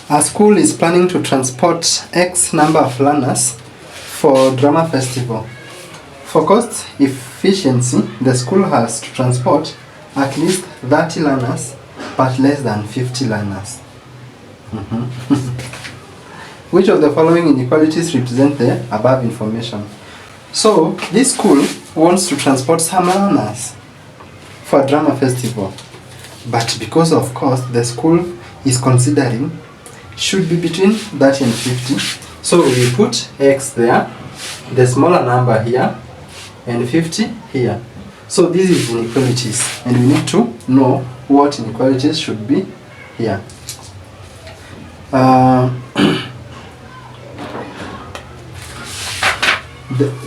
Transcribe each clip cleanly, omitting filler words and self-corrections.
A school is planning to transport X number of learners for drama festival. For cost efficiency, the school has to transport at least 30 learners but less than 50 learners. Which of the following inequalities represent the above information? So, this school wants to transport some learners for a drama festival, but because of cost, the school is considering should be between 30 and 50. So we put X there, the smaller number here, and 50 here. So this is inequalities, and we need to know what inequalities should be here.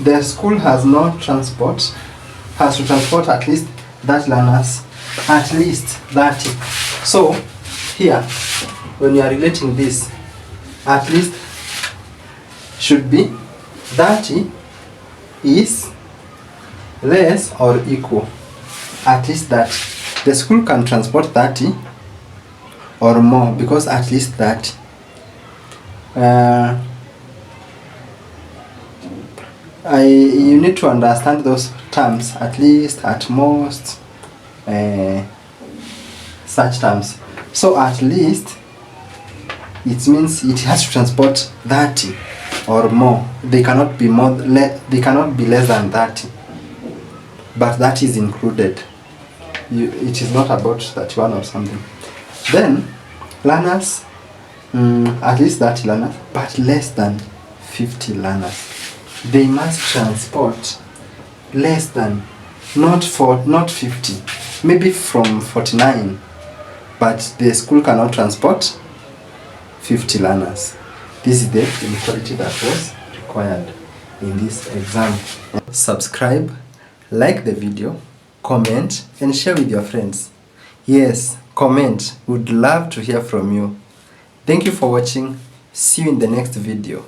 The school has to transport at least that learners, at least 30. So here, when you are relating this, at least should be 30 is less or equal. At least that the school can transport 30 or more, because at least 30. You need to understand those terms, at least, at most, such terms. So at least, it means it has to transport 30 or more. They cannot be they cannot be less than 30. But that is included. It is not about 31 or something. Then learners, at least 30 learners, but less than 50 learners. They must transport less than, not 50, maybe from 49, but the school cannot transport 50 learners. This is the inequality that was required in this exam. Subscribe, like the video, comment, and share with your friends. Yes, comment. Would love to hear from you. Thank you for watching. See you in the next video.